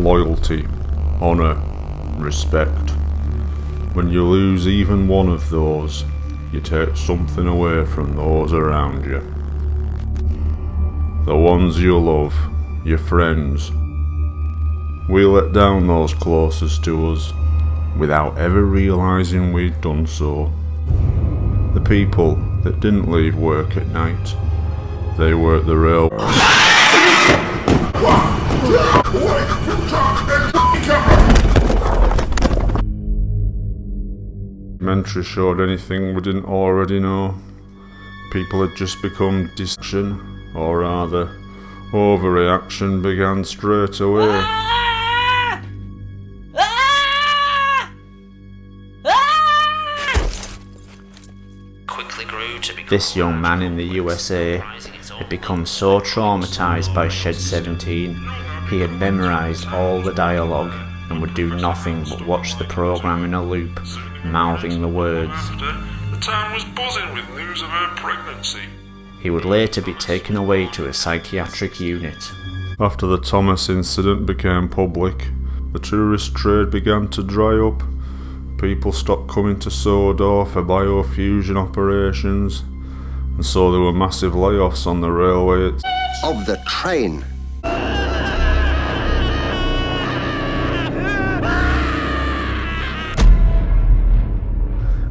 loyalty, honour, respect. When you lose even one of those, you take something away from those around you. The ones you love, your friends. We let down those closest to us, without ever realising we'd done so. The people that didn't leave work at night, they worked the rail. Documentary showed anything we didn't already know. People had just become distraction, or rather, overreaction began straight away. This young man in the USA had become so traumatised by Shed 17, he had memorised all the dialogue and would do nothing but watch the programme in a loop, mouthing the words. The town was buzzing with news of her pregnancy. He would later be taken away to a psychiatric unit. After the Thomas incident became public, the tourist trade began to dry up. People stopped coming to Sodor for biofusion operations, and so there were massive layoffs on the railway. Of the train.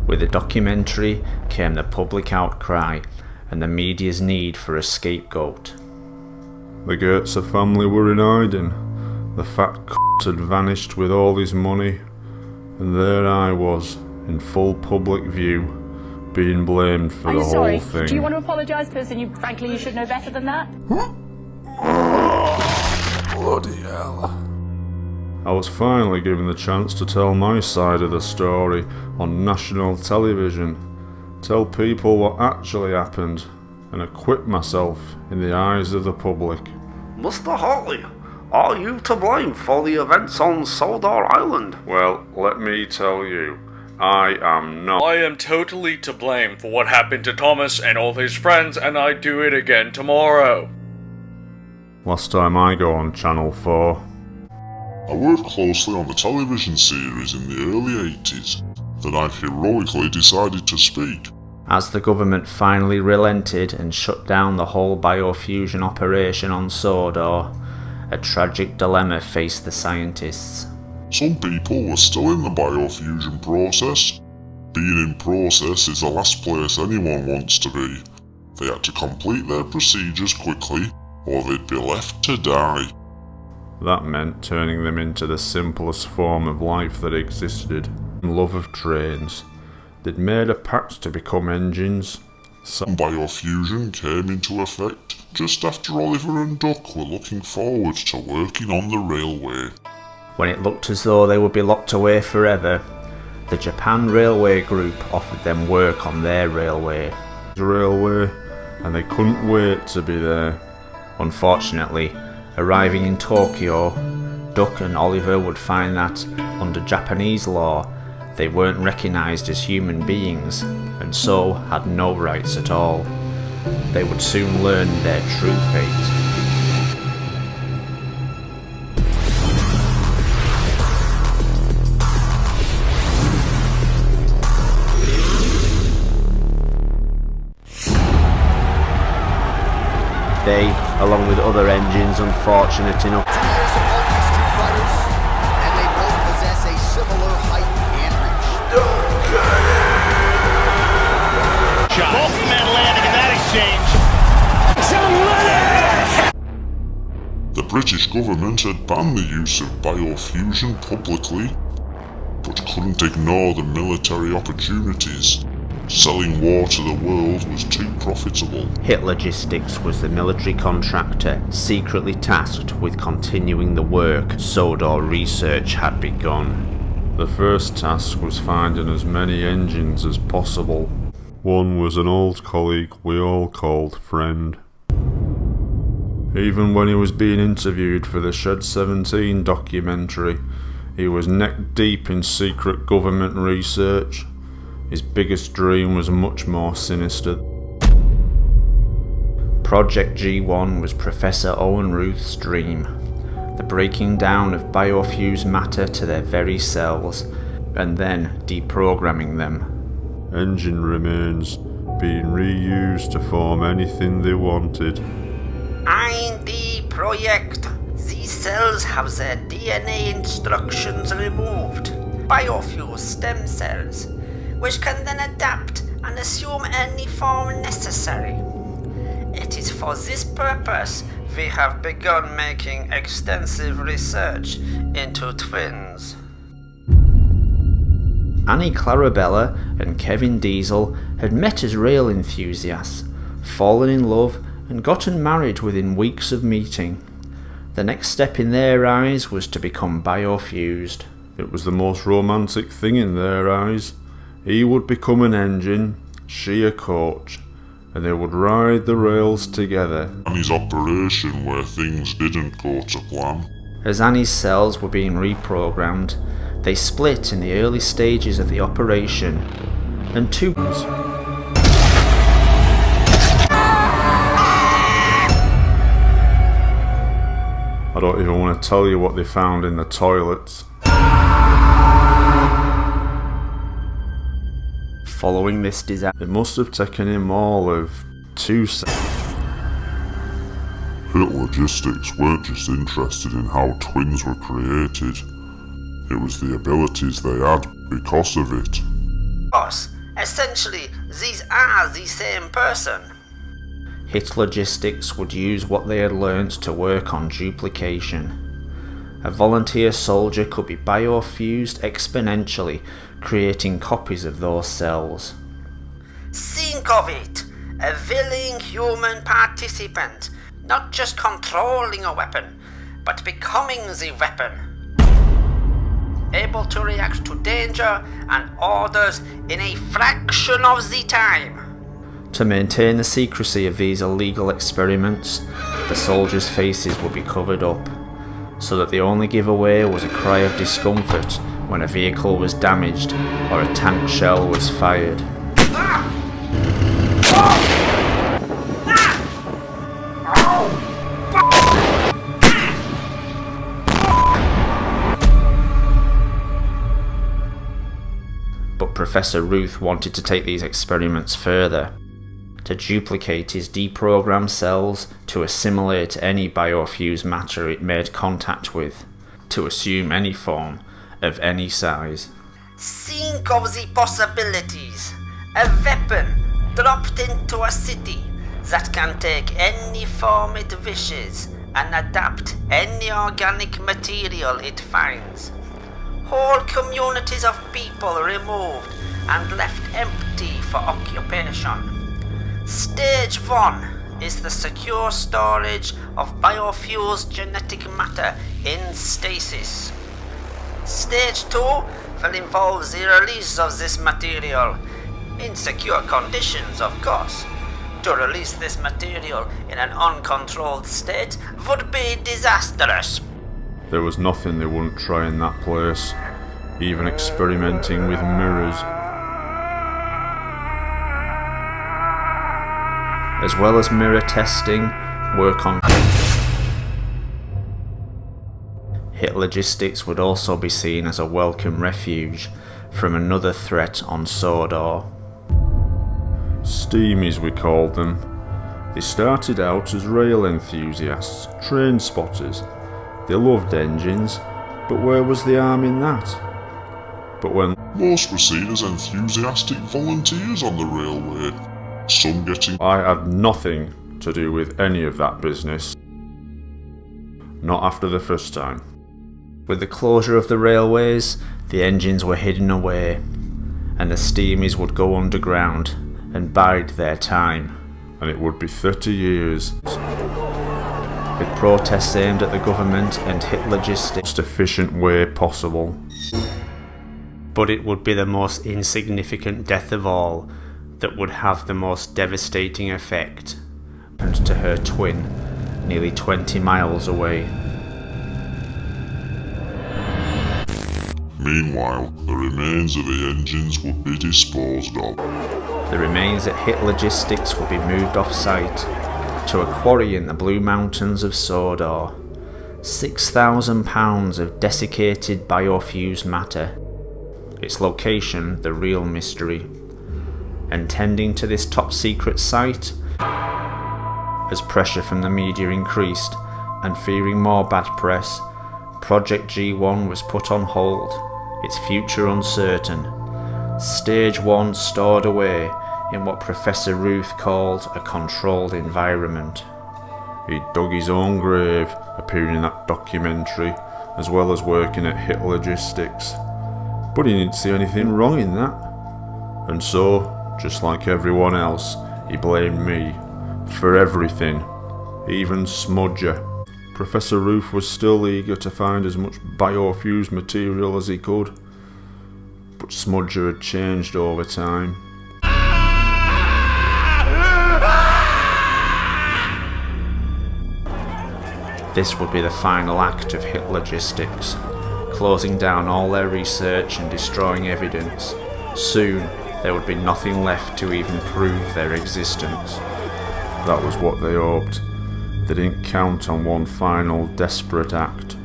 With the documentary came the public outcry and the media's need for a scapegoat. The Gates family were in hiding. The fat c*** had vanished with all his money, and there I was, in full public view, being blamed for the whole thing. Do you want to apologise? Because frankly, you should know better than that. Bloody hell. I was finally given the chance to tell my side of the story on national television, tell people what actually happened, and acquit myself in the eyes of the public. Mr. Hartley, are you to blame for the events on Sodor Island? Well, let me tell you, I am not. I am totally to blame for what happened to Thomas and all his friends, and I'd do it again tomorrow. Last time I go on Channel 4. I worked closely on the television series in the early 80s. Then I heroically decided to speak. As the government finally relented and shut down the whole biofusion operation on Sodor, a tragic dilemma faced the scientists. Some people were still in the biofusion process. Being in process is the last place anyone wants to be. They had to complete their procedures quickly, or they'd be left to die. That meant turning them into the simplest form of life that existed, love of trains. They'd made a pact to become engines. Biofusion came into effect just after Oliver and Duck were looking forward to working on the railway. When it looked as though they would be locked away forever, the Japan Railway Group offered them work on their railway. And they couldn't wait to be there. Unfortunately, arriving in Tokyo, Duck and Oliver would find that, under Japanese law, they weren't recognised as human beings, and so had no rights at all. They would soon learn their true fate. They, along with other engines unfortunate enough, And they both possess a similar height and reach. Both men landing in that exchange. The British government had banned the use of biofusion publicly, but couldn't ignore the military opportunities. Selling war to the world was too profitable. Hit Logistics was the military contractor secretly tasked with continuing the work Sodor research had begun. The first task was finding as many engines as possible. One was an old colleague we all called Friend. Even when he was being interviewed for the Shed 17 documentary, he was neck deep in secret government research. His biggest dream was much more sinister. Project G-1 was Professor Owen Ruth's dream. the breaking down of biofused matter to their very cells, and then deprogramming them. Engine remains being reused to form anything they wanted. In the project, these cells have their DNA instructions removed. Biofused stem cells, which can then adapt and assume any form necessary. It is for this purpose we have begun making extensive research into twins. Annie Clarabella and Kevin Diesel had met as rail enthusiasts, fallen in love, and gotten married within weeks of meeting. The next step in their eyes was to become biofused. It was the most romantic thing in their eyes. He would become an engine, she a coach, and they would ride the rails together. Annie's operation where things didn't go to plan. As Annie's cells were being reprogrammed, they split in the early stages of the operation, and two I don't even want to tell you what they found in the toilets. Following this disaster, It must have taken him all of 2 seconds. Hit Logistics weren't just interested in how twins were created. It was the abilities they had because of it. Boss, essentially, these are the same person. Hit Logistics would use what they had learned to work on duplication. A volunteer soldier could be biofused exponentially, creating copies of those cells. Think of it, a willing human participant, not just controlling a weapon, but becoming the weapon. Able to react to danger and orders in a fraction of the time. To maintain the secrecy of these illegal experiments, the soldiers' faces would be covered up, so that the only giveaway was a cry of discomfort when a vehicle was damaged or a tank shell was fired. But Professor Ruth wanted to take these experiments further, to duplicate his deprogrammed cells to assimilate any biofused matter it made contact with, to assume any form of any size. Think of the possibilities. A weapon dropped into a city that can take any form it wishes and adapt any organic material it finds. Whole communities of people removed and left empty for occupation. Stage 1 is the secure storage of biofused genetic matter in stasis. Stage 2 will involve the release of this material, in secure conditions of course. To release this material in an uncontrolled state would be disastrous. There was nothing they wouldn't try in that place, even experimenting with mirrors. As well as mirror testing, work on Hit Logistics would also be seen as a welcome refuge from another threat on Sodor. Steamies, we called them. They started out as rail enthusiasts, train spotters. They loved engines, but where was the harm in that? But when Most were seen as enthusiastic volunteers on the railway, some getting I had nothing to do with any of that business. Not after the first time. With the closure of the railways, the engines were hidden away, and the steamies would go underground and bide their time. And it would be 30 years. With protests aimed at the government and Hit Logistics, Most efficient way possible. but it would be the most insignificant death of all that would have the most devastating effect, and to her twin, nearly 20 miles away. Meanwhile, the remains of the engines would be disposed of. The remains at Hit Logistics would be moved off-site to a quarry in the Blue Mountains of Sodor. 6,000 pounds of desiccated biofused matter. Its location the real mystery. And tending to this top secret site, as pressure from the media increased, and fearing more bad press, Project G-1 was put on hold, its future uncertain. Stage 1 stored away in what Professor Ruth called a controlled environment. He dug his own grave appearing in that documentary, as well as working at Hit Logistics. But he didn't see anything wrong in that. And so, just like everyone else, he blamed me for everything, even Smudger. Professor Ruth was still eager to find as much biofused material as he could, but Smudger had changed over time. This would be the final act of Hit Logistics, closing down all their research and destroying evidence. Soon, there would be nothing left to even prove their existence. That was what they hoped. They didn't count on one final desperate act.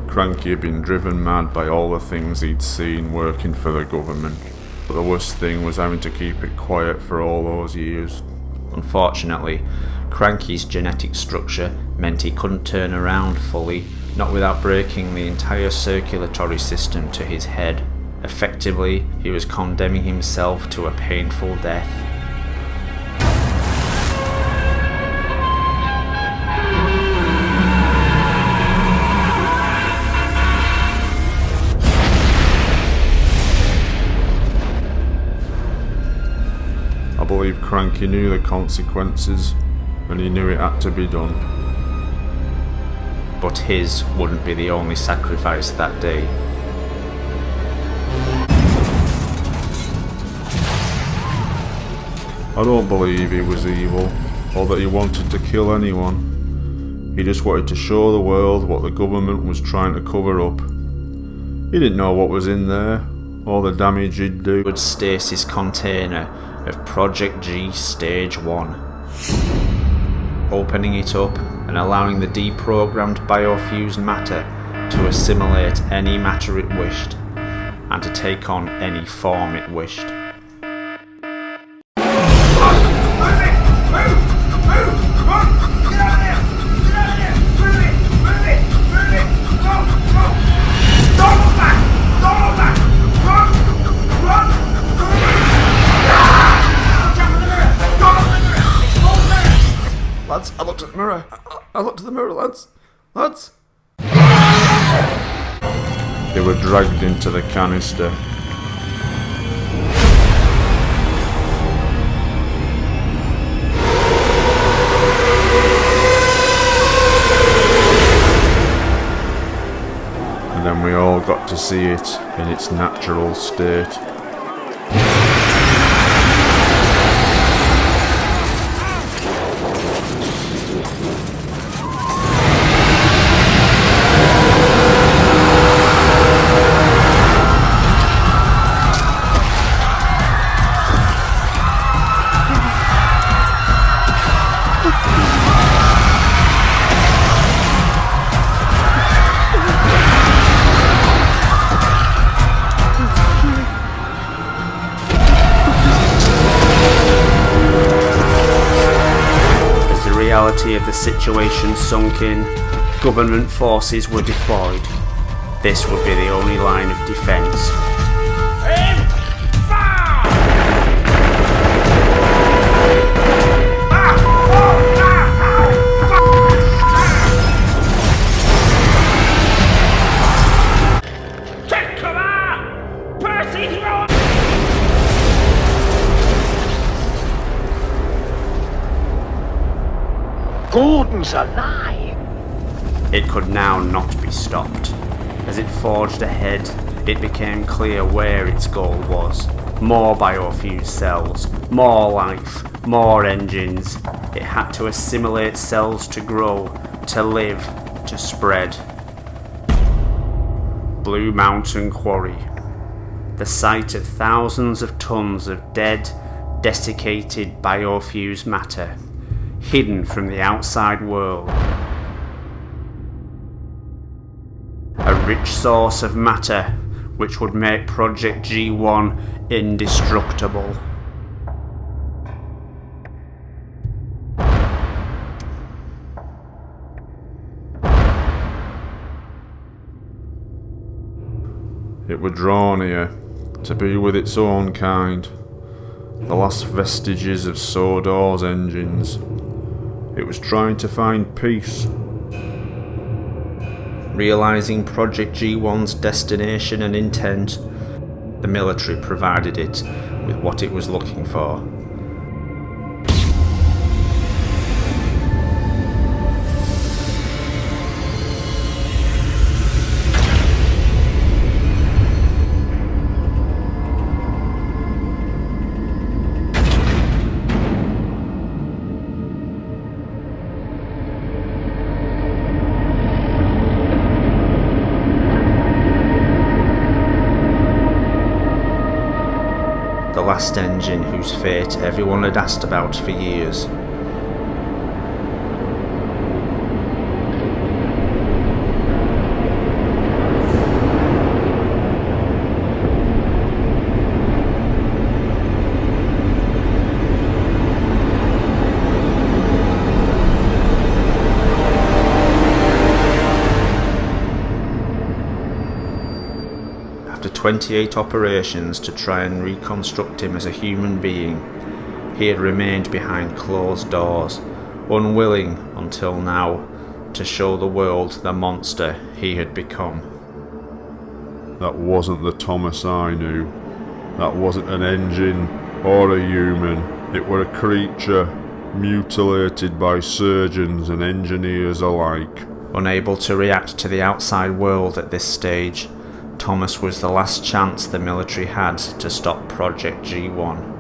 Cranky had been driven mad by all the things he'd seen working for the government, but the worst thing was having to keep it quiet for all those years. Unfortunately, Cranky's genetic structure meant he couldn't turn around fully, not without breaking the entire circulatory system to his head. Effectively, he was condemning himself to a painful death. I believe Cranky knew the consequences, and he knew it had to be done. But his wouldn't be the only sacrifice that day. I don't believe he was evil, or that he wanted to kill anyone. He just wanted to show the world what the government was trying to cover up. He didn't know what was in there, or the damage he'd do. Would stasis container of Project G Stage 1. Opening it up and allowing the deprogrammed biofused matter to assimilate any matter it wished, and to take on any form it wished. Lads, I looked at the mirror. I looked at the mirror, lads. Lads! They were dragged into the canister. And then we all got to see it in its natural state. The reality of the situation sunk in, government forces were deployed. This would be the only line of defence. Gordon's alive! It could now not be stopped. As it forged ahead, it became clear where its goal was. More biofused cells, more life, more engines. It had to assimilate cells to grow, to live, to spread. Blue Mountain Quarry. The site of thousands of tons of dead, desiccated biofused matter, hidden from the outside world. A rich source of matter which would make Project G-1 indestructible. It were drawn here to be with its own kind, the last vestiges of Sodor's engines. It was trying to find peace. Realising Project G1's destination and intent, the military provided it with what it was looking for. The last engine whose fate everyone had asked about for years. After 28 operations to try and reconstruct him as a human being, he had remained behind closed doors, unwilling until now to show the world the monster he had become. That wasn't the Thomas I knew. That wasn't an engine or a human. It were a creature mutilated by surgeons and engineers alike. Unable to react to the outside world at this stage, Thomas was the last chance the military had to stop Project G1.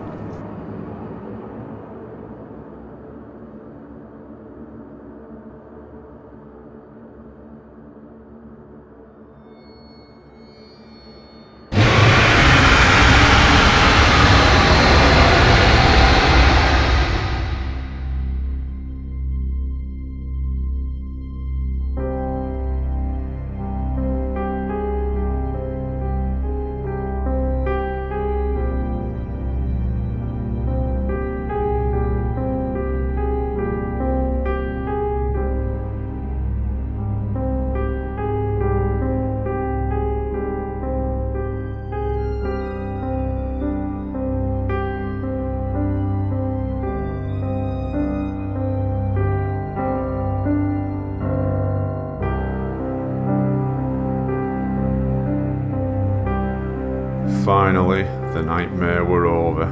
Finally, the nightmare were over.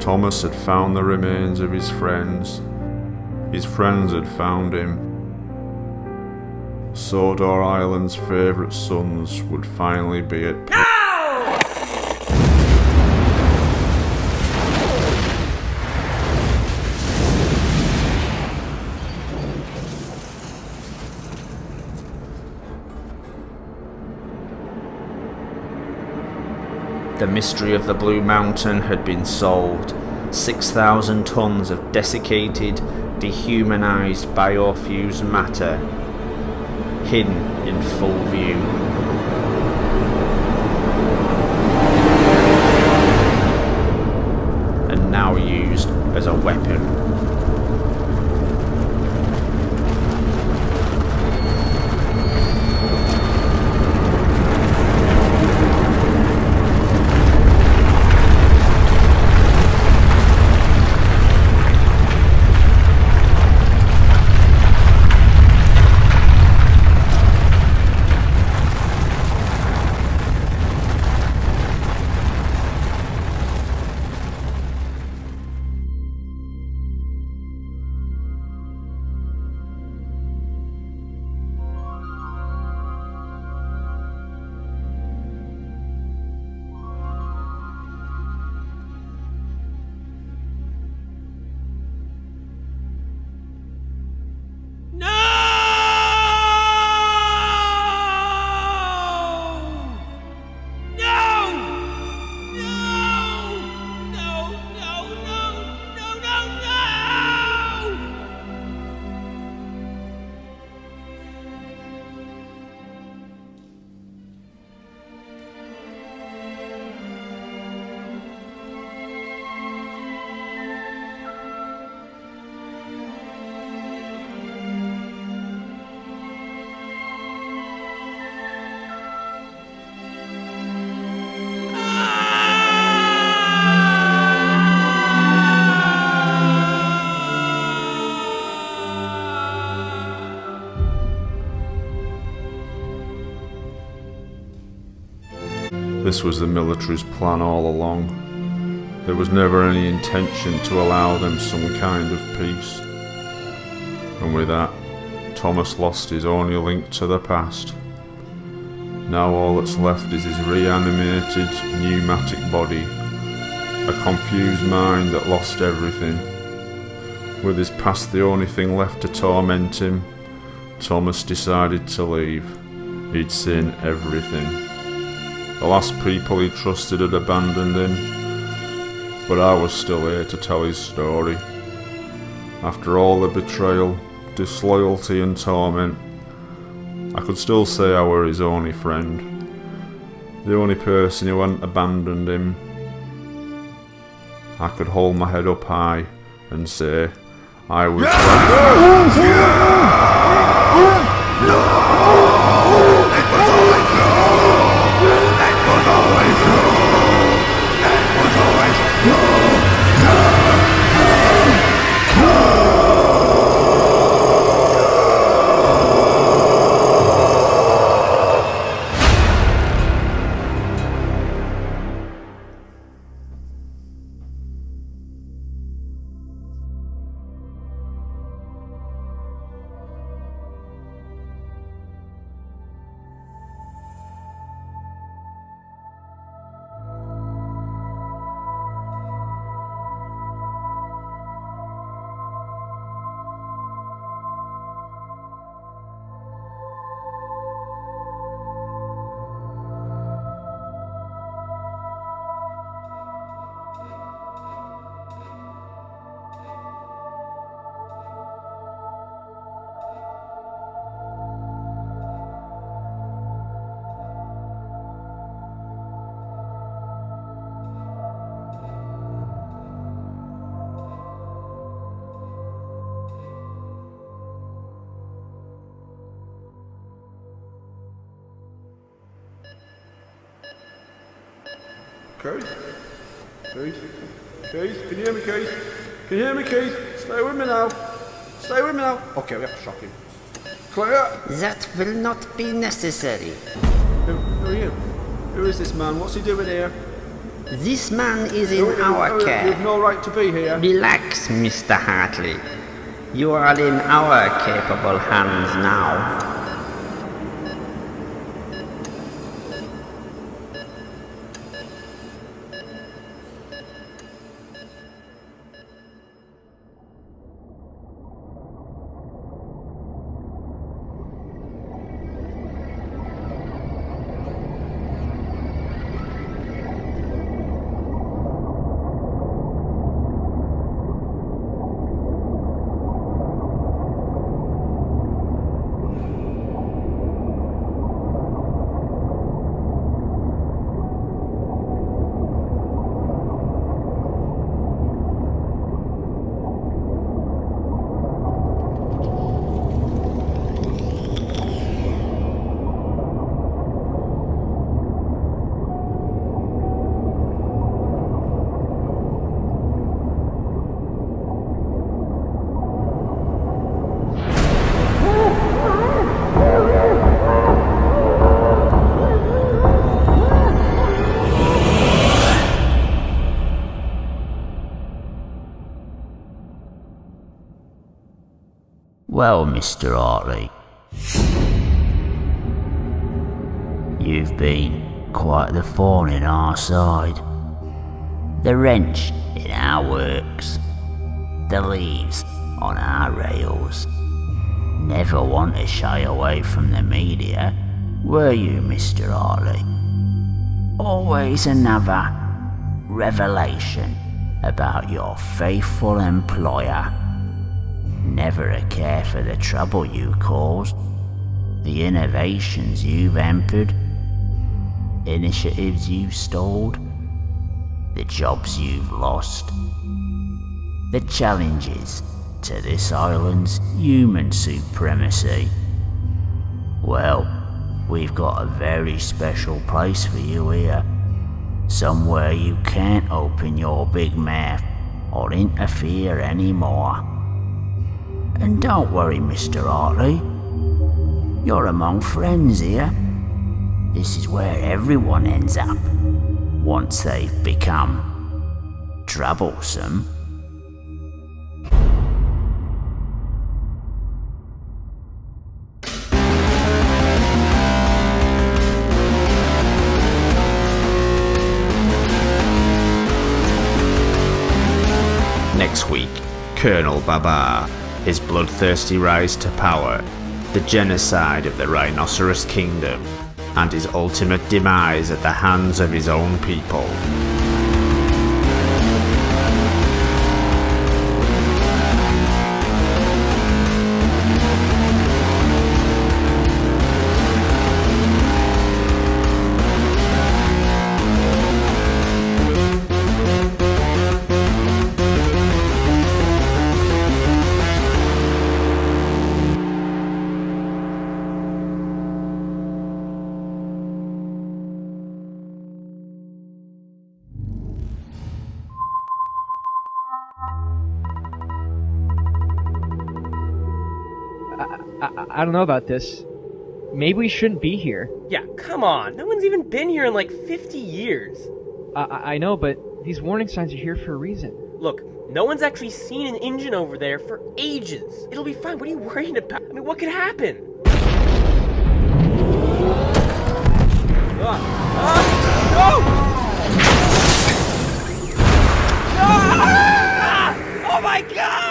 Thomas had found the remains of his friends. His friends had found him. Sodor Island's favourite sons would finally be at peace. The mystery of the Blue Mountain had been solved. 6,000 tons of desiccated, dehumanized biofused matter, hidden in full view. And now used as a weapon. This was the military's plan all along. There was never any intention to allow them some kind of peace. And with that, Thomas lost his only link to the past. Now all that's left is his reanimated pneumatic body, a confused mind that lost everything. With his past the only thing left to torment him, Thomas decided to leave. He'd seen everything. The last people he trusted had abandoned him, but I was still here to tell his story. After all the betrayal, disloyalty and torment, I could still say I were his only friend, the only person who hadn't abandoned him. I could hold my head up high and say I was Keith? Keith? Keith? Can you hear me, Keith? Can you hear me, Keith? Stay with me now. Stay with me now. Okay, we have to shock him. Clear? That will not be necessary. Who are you? Who is this man? What's he doing here? This man is in our care. You have no right to be here. Relax, Mr. Hartley. You are in our capable hands now. Well, Mr. Hartley, you've been quite the thorn in our side, the wrench in our works, the leaves on our rails. Never one to shy away from the media, were you, Mr. Hartley? Always another revelation about your faithful employer. Never a care for the trouble you caused, the innovations you've hampered, initiatives you've stalled, the jobs you've lost, the challenges to this island's human supremacy. Well, we've got a very special place for you here, somewhere you can't open your big mouth or interfere anymore. And don't worry, Mr. Hartley, you're among friends here. This is where everyone ends up once they've become troublesome. Next week, Colonel Babar, his bloodthirsty rise to power, the genocide of the Rhinoceros Kingdom, and his ultimate demise at the hands of his own people. I don't know about this. Maybe we shouldn't be here. Yeah, come on. No one's even been here in like 50 years. I know, but these warning signs are here for a reason. Look, no one's actually seen an engine over there for ages. It'll be fine. What are you worrying about? I mean, what could happen? No! Ah! Oh my god!